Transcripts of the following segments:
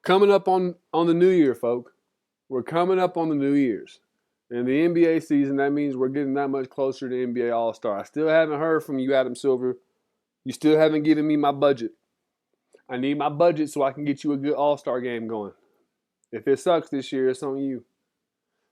coming up on the new year, folk. We're coming up on the New Year's. In the NBA season, that means we're getting that much closer to NBA All-Star. I still haven't heard from you, Adam Silver. You still haven't given me my budget. I need my budget so I can get you a good All-Star game going. If it sucks this year, it's on you.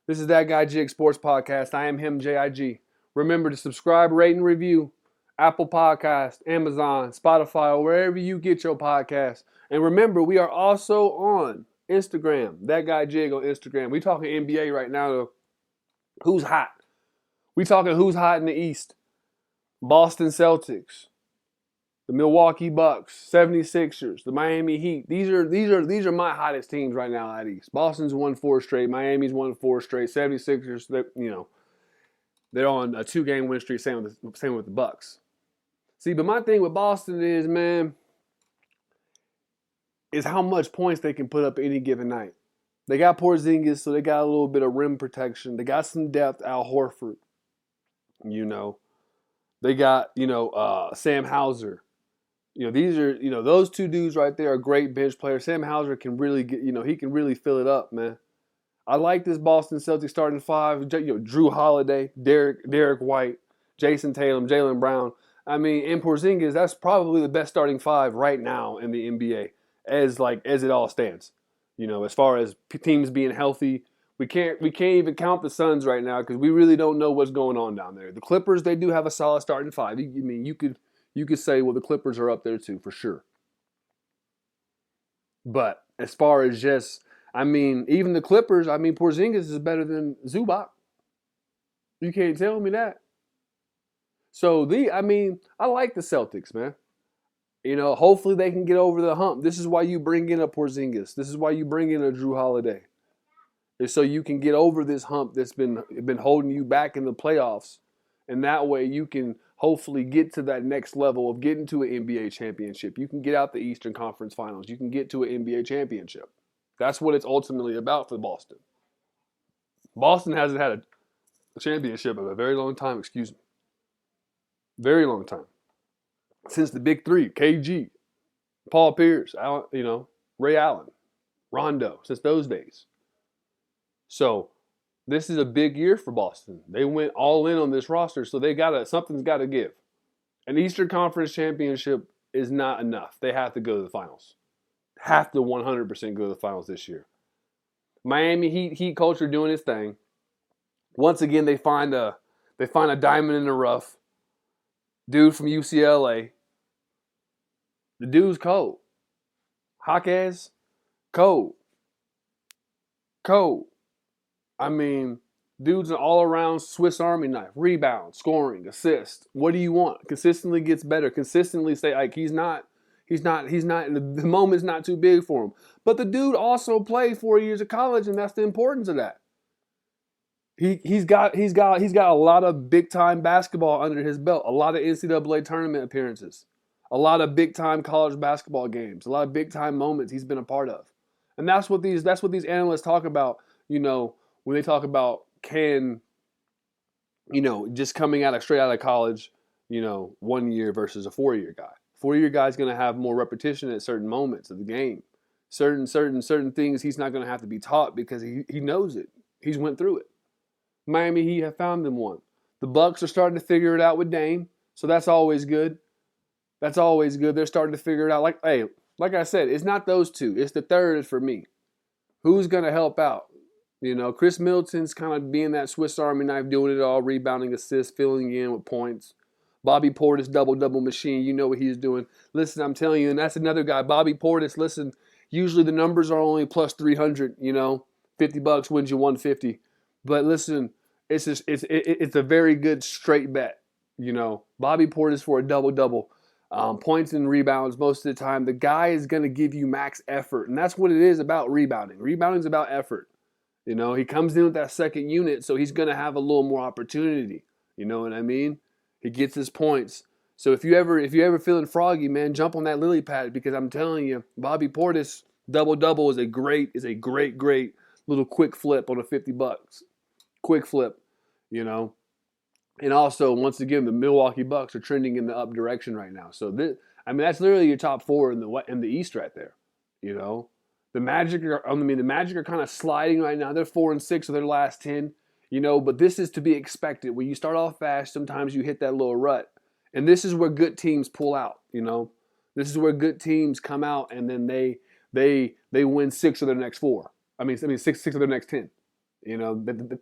This is That Guy Jig Sports Podcast. I am him, JIG. Remember to subscribe, rate, and review Apple Podcast, Amazon, Spotify, or wherever you get your podcast. And remember, we are also on Instagram. That Guy Jig on Instagram. We talking NBA right now, though. Who's hot? We talking who's hot in the East. Boston Celtics, the Milwaukee Bucks, 76ers, the Miami Heat. These are my hottest teams right now out East. Boston's won 4 straight. Miami's won 4 straight. 76ers, they're on a 2-game win streak. Same with the Bucks. See, but my thing with Boston is, man, is how much points they can put up any given night. They got Porzingis, so they got a little bit of rim protection. They got some depth. Al Horford, They got, Sam Hauser. These are, those two dudes right there are great bench players. Sam Hauser can really get, he can really fill it up, man. I like this Boston Celtics starting 5. Drew Holiday, Derek White, Jason Tatum, Jaylen Brown. I mean, and Porzingis, that's probably the best starting 5 right now in the NBA as it all stands. As far as teams being healthy, we can't even count the Suns right now because we really don't know what's going on down there. The Clippers, they do have a solid starting 5. You could say, well, the Clippers are up there too for sure. But as far as even the Clippers, Porzingis is better than Zubac. You can't tell me that. So I like the Celtics, man. Hopefully they can get over the hump. This is why you bring in a Porzingis. This is why you bring in a Drew Holiday. Is so you can get over this hump that's been holding you back in the playoffs. And that way you can hopefully get to that next level of getting to an NBA championship. You can get out the Eastern Conference Finals. You can get to an NBA championship. That's what it's ultimately about for Boston. Boston hasn't had a championship in a very long time, Very long time. Since the Big Three, KG, Paul Pierce, Ray Allen, Rondo, since those days. So this is a big year for Boston. They went all in on this roster, so something's got to give. An Eastern Conference championship is not enough. They have to go to the finals. Have to 100% go to the finals this year. Miami Heat culture doing its thing. Once again, they find a diamond in the rough. Dude from UCLA. The dude's cold. Jaquez, cold. Dude's an all-around Swiss Army knife. Rebound, scoring, assist. What do you want? Consistently gets better. Consistently say, he's not, the moment's not too big for him. But the dude also played 4 years of college, and that's the importance of that. He's got a lot of big-time basketball under his belt. A lot of NCAA tournament appearances. A lot of big-time college basketball games. A lot of big-time moments he's been a part of. And that's what these analysts talk about, when they talk about just coming straight out of college, 1 year versus a 4-year guy. 4-year guy's going to have more repetition at certain moments of the game. Certain things he's not going to have to be taught because he knows it. He's went through it. Miami Heat have found them one. The Bucks are starting to figure it out with Dame, so that's always good. They're starting to figure it out. Like I said, it's not those two. It's the third for me. Who's going to help out? Chris Middleton's kind of being that Swiss Army knife, doing it all, rebounding, assists, filling in with points. Bobby Portis, double-double machine. You know what he's doing. Listen, I'm telling you, and that's another guy. Bobby Portis, listen, usually the numbers are only plus 300, $50 wins you 150. But listen, it's a very good straight bet. Bobby Portis for a double-double. Points and rebounds most of the time. The guy is going to give you max effort, and that's what it is about rebounding. Rebounding is about effort. He comes in with that second unit, so he's going to have a little more opportunity. You know what I mean? He gets his points. So if you ever feeling froggy, man, jump on that lily pad because I'm telling you, Bobby Portis double-double is a great little quick flip on a $50. Quick flip, And also, once again, the Milwaukee Bucks are trending in the up direction right now. So that's literally your top 4 in the East right there. The Magic are kind of sliding right now. They're 4-6 of their last 10, but this is to be expected. When you start off fast, sometimes you hit that little rut. And this is where good teams pull out. This is where good teams come out and then they win 6 of their next 4. I mean 6 of their next 10.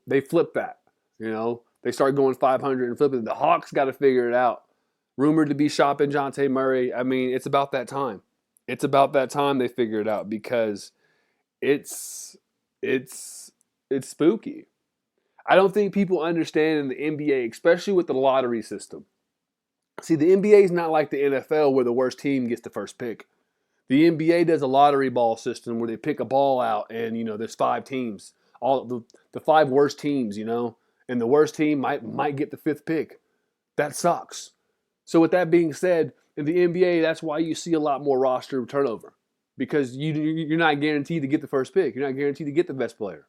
They flip that. They start going 500 and flipping. The Hawks got to figure it out. Rumored to be shopping Dejounte Murray. I mean, it's about that time. It's about that time they figure it out because it's spooky. I don't think people understand in the NBA, especially with the lottery system. See, the NBA is not like the NFL where the worst team gets the first pick. The NBA does a lottery ball system where they pick a ball out and, there's 5 teams. All the 5 worst teams, and the worst team might get the 5th pick. That sucks. So with that being said, in the NBA, that's why you see a lot more roster turnover because you're not guaranteed to get the first pick. You're not guaranteed to get the best player.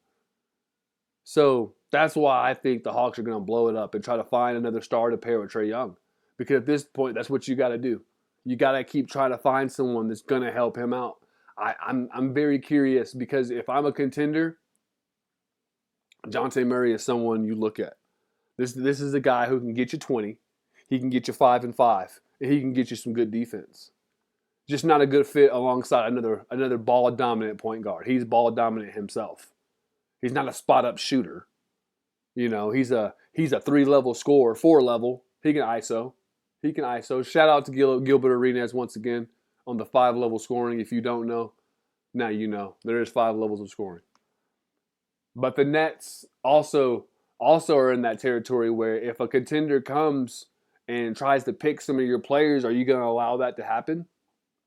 So that's why I think the Hawks are going to blow it up and try to find another star to pair with Trae Young. Because at this point, that's what you got to do. You got to keep trying to find someone that's going to help him out. I'm very curious because if I'm a contender, Dejounte Murray is someone you look at. This is a guy who can get you 20. He can get you 5 and 5. And he can get you some good defense. Just not a good fit alongside another ball dominant point guard. He's ball dominant himself. He's not a spot up shooter. He's a 3-level scorer, 4-level. He can ISO. Shout out to Gilbert Arenas once again on the 5-level scoring. If you don't know, now you know. There is 5 levels of scoring. But the Nets also are in that territory where if a contender comes and tries to pick some of your players, are you going to allow that to happen?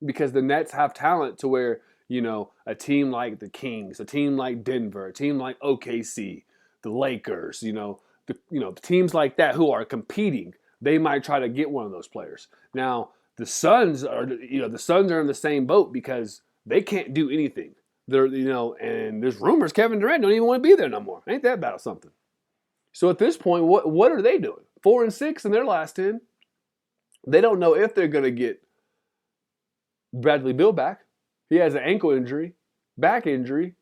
Because the Nets have talent to where, a team like the Kings, a team like Denver, a team like OKC, the Lakers, the teams like that who are competing, they might try to get one of those players. Now, the Suns are in the same boat because they can't do anything. They're, and there's rumors Kevin Durant don't even want to be there no more. Ain't that bad or something? So at this point, what are they doing? 4-6 in their last 10. They don't know if they're going to get Bradley Beal back. He has an ankle injury, back injury.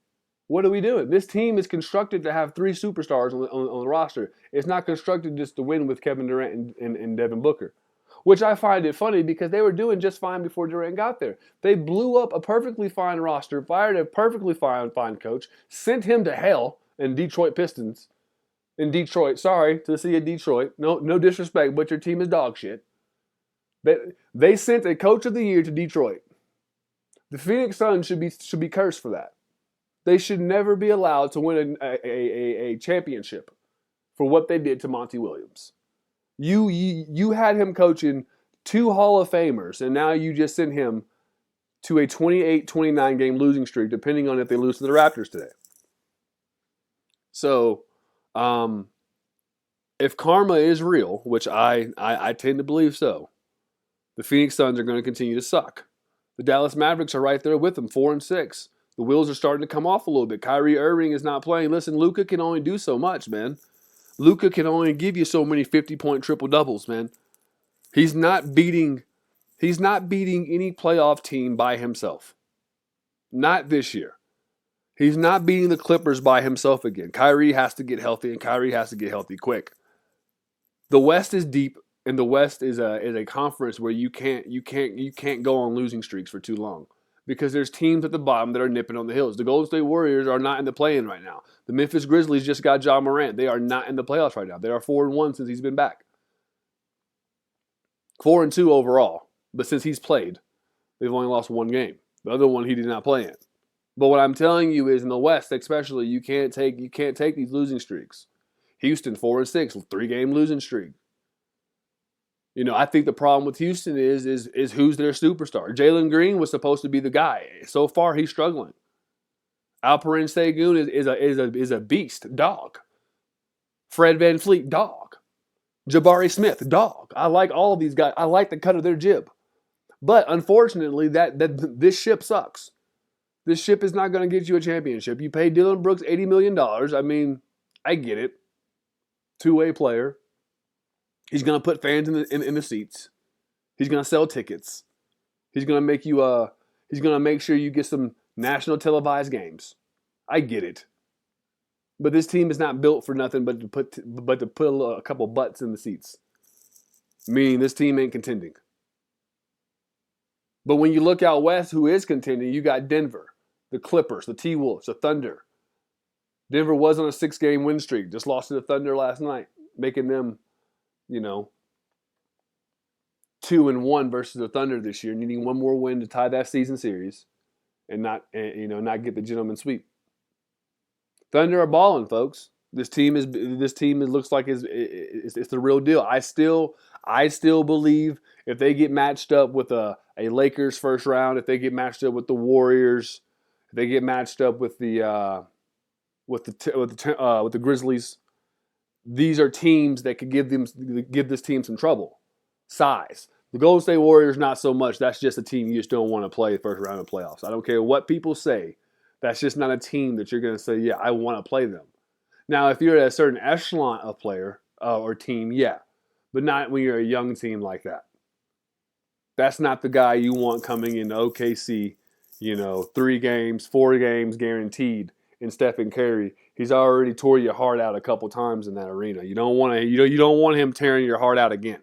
What are we doing? This team is constructed to have 3 superstars on the roster. It's not constructed just to win with Kevin Durant and Devin Booker, which I find it funny because they were doing just fine before Durant got there. They blew up a perfectly fine roster, fired a perfectly fine coach, sent him to hell in Detroit Pistons. In Detroit, sorry to the city of Detroit. No disrespect, but your team is dog shit. They sent a coach of the year to Detroit. The Phoenix Suns should be cursed for that. They should never be allowed to win a championship for what they did to Monty Williams. You had him coaching 2 Hall of Famers, and now you just sent him to a 28-29 game losing streak, depending on if they lose to the Raptors today. So, if karma is real, which I tend to believe so, the Phoenix Suns are going to continue to suck. The Dallas Mavericks are right there with them, 4-6. The wheels are starting to come off a little bit. Kyrie Irving is not playing. Listen, Luka can only do so much, man. Luka can only give you so many 50-point triple-doubles, man. He's not beating any playoff team by himself. Not this year. He's not beating the Clippers by himself again. Kyrie has to get healthy, and Kyrie has to get healthy quick. The West is deep, and the West is a conference where you can't go on losing streaks for too long because there's teams at the bottom that are nipping on the heels. The Golden State Warriors are not in the play-in right now. The Memphis Grizzlies just got Ja Morant. They are not in the playoffs right now. They are 4-1 since he's been back. 4-2 overall, but since he's played, they've only lost 1 game. The other one he did not play in. But what I'm telling you is in the West, especially, you can't take these losing streaks. Houston 4-6, 3-game losing streak. I think the problem with Houston is who's their superstar. Jalen Green was supposed to be the guy. So far, he's struggling. Alperen Sengun is a beast, dog. Fred VanVleet, dog. Jabari Smith, dog. I like all of these guys. I like the cut of their jib. But unfortunately, that this ship sucks. This ship is not going to get you a championship. You pay Dylan Brooks $80 million. I mean, I get it. 2-way player. He's going to put fans in the seats. He's going to sell tickets. He's going to make you. He's going to make sure you get some national televised games. I get it. But this team is not built for nothing but to put a couple butts in the seats. Meaning this team ain't contending. But when you look out west, who is contending, you got Denver, the Clippers, the T-Wolves, the Thunder. Denver was on a 6-game win streak. Just lost to the Thunder last night, making them, 2-1 versus the Thunder this year, needing one more win to tie that season series and not get the gentleman's sweep. Thunder are balling, folks. This team looks like it's the real deal. I still believe if they get matched up with a Lakers first round, if they get matched up with the Warriors, if they get matched up with the Grizzlies, these are teams that could give this team some trouble. Size. The Golden State Warriors, not so much. That's just a team you just don't want to play the first round of playoffs. I don't care what people say. That's just not a team that you're going to say, yeah, I want to play them. Now, if you're at a certain echelon of player or team, yeah. But not when you're a young team like that. That's not the guy you want coming into OKC, 3 games, 4 games guaranteed in Stephen Curry. He's already tore your heart out a couple times in that arena. You don't want him tearing your heart out again.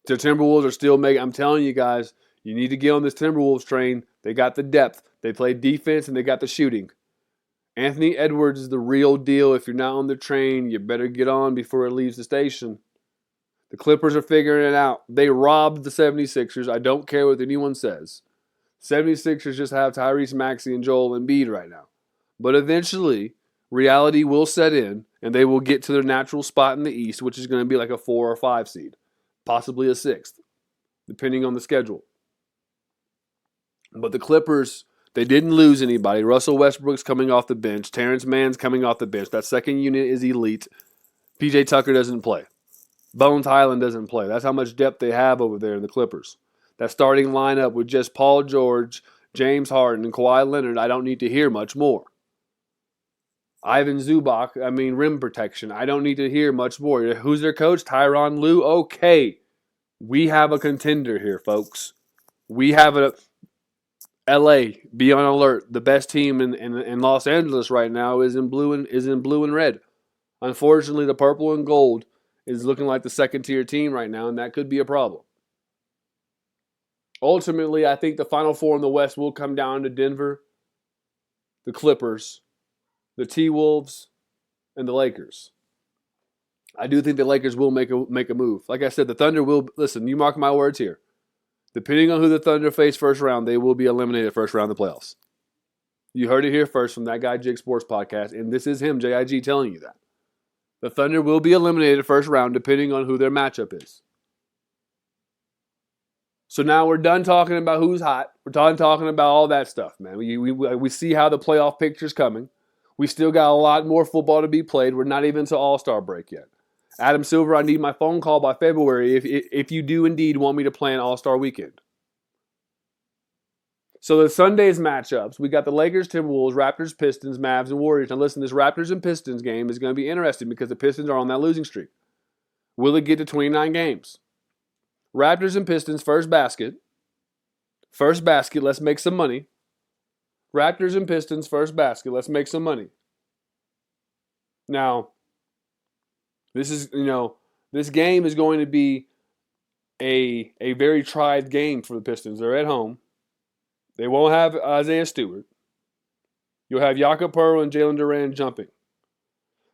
The Timberwolves are still making. I'm telling you guys, you need to get on this Timberwolves train. They got the depth. They play defense, and they got the shooting. Anthony Edwards is the real deal. If you're not on the train, you better get on before it leaves the station. The Clippers are figuring it out. They robbed the 76ers. I don't care what anyone says. 76ers just have Tyrese Maxey and Joel Embiid right now. But eventually, reality will set in, and they will get to their natural spot in the East, which is going to be like a 4 or 5 seed. Possibly a 6th, depending on the schedule. But the Clippers, they didn't lose anybody. Russell Westbrook's coming off the bench. Terrence Mann's coming off the bench. That second unit is elite. PJ Tucker doesn't play. Bones Highland doesn't play. That's how much depth they have over there in the Clippers. That starting lineup with just Paul George, James Harden, and Kawhi Leonard, I don't need to hear much more. Ivan Zubac, rim protection. I don't need to hear much more. Who's their coach? Tyronn Lue? Okay. We have a contender here, folks. We have a LA, be on alert. The best team in Los Angeles right now is in blue and red. Unfortunately, the purple and gold is looking like the second-tier team right now, and that could be a problem. Ultimately, I think the Final Four in the West will come down to Denver, the Clippers, the T-Wolves, and the Lakers. I do think the Lakers will make a move. Like I said, the Thunder will, listen, you mark my words here. Depending on who the Thunder face first round, they will be eliminated first round of the playoffs. You heard it here first from That Guy Jig Sports Podcast, and this is him, JIG, telling you that. The Thunder will be eliminated first round depending on who their matchup is. So now we're done talking about who's hot. We're done talking about all that stuff, man. We see how the playoff picture's coming. We still got a lot more football to be played. We're not even to All-Star break yet. Adam Silver, I need my phone call by February if you do indeed want me to play an All-Star weekend. So the Sunday's matchups, we got the Lakers, Timberwolves, Raptors, Pistons, Mavs, and Warriors. Now listen, this Raptors and Pistons game is going to be interesting because the Pistons are on that losing streak. Will it get to 29 games? Raptors and Pistons, first basket. First basket, let's make some money. Raptors and Pistons, first basket, let's make some money. Now, this game is going to be a very tried game for the Pistons. They're at home. They won't have Isaiah Stewart. You'll have Jakob Poeltl and Jalen Duren jumping.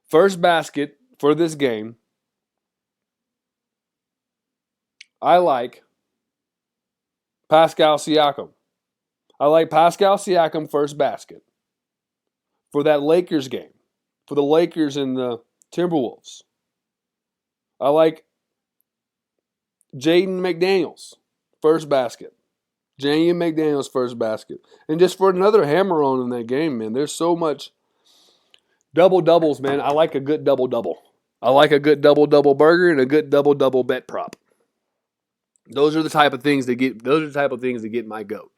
First basket for this game, I like Pascal Siakam. I like Pascal Siakam first basket for that Lakers game, for the Lakers and the Timberwolves. I like Jaden McDaniels first basket. Jaden McDaniels first basket. And just for another hammer on in that game, man, there's so much double-doubles, man. I like a good double-double. I like a good double-double burger and a good double-double bet prop. Those are the type of things that get my goat.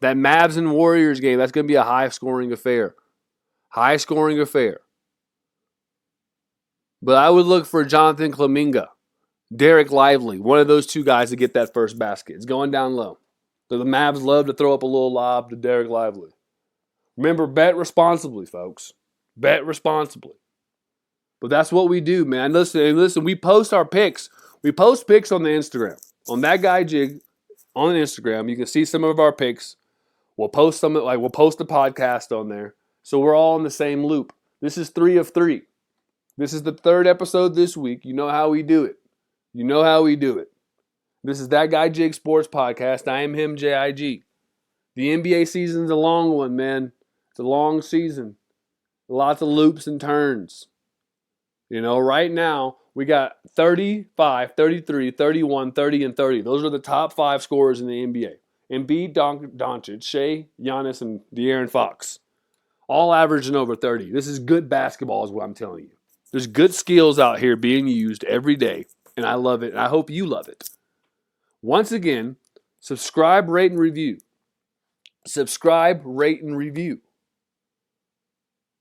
That Mavs and Warriors game, that's going to be a high-scoring affair. High-scoring affair. But I would look for Jonathan Kuminga, Derek Lively, one of those two guys to get that first basket. It's going down low. The Mavs love to throw up a little lob to Derek Lively. Remember, bet responsibly, folks. Bet responsibly. But that's what we do, man. Listen, we post our picks. We post picks on the Instagram. On That Guy Jig on Instagram, you can see some of our picks. We'll post the podcast on there. So we're all in the same loop. This is 3 of 3. This is the 3rd episode this week. You know how we do it. This is That Guy Jig Sports Podcast. I am him, JIG. The NBA season's a long one, man. It's a long season. Lots of loops and turns. Right now, we got 35, 33, 31, 30, and 30. Those are the top 5 scorers in the NBA. Embiid, Doncic, Shea, Giannis, and De'Aaron Fox. All averaging over 30. This is good basketball is what I'm telling you. There's good skills out here being used every day, and I love it, and I hope you love it. Once again, subscribe, rate, and review. Subscribe, rate, and review.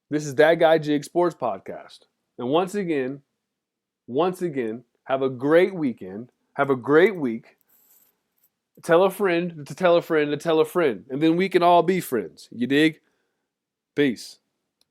This is That Guy Jig Sports Podcast. And once again, have a great weekend. Have a great week. Tell a friend to tell a friend to tell a friend. And then we can all be friends. You dig? Peace.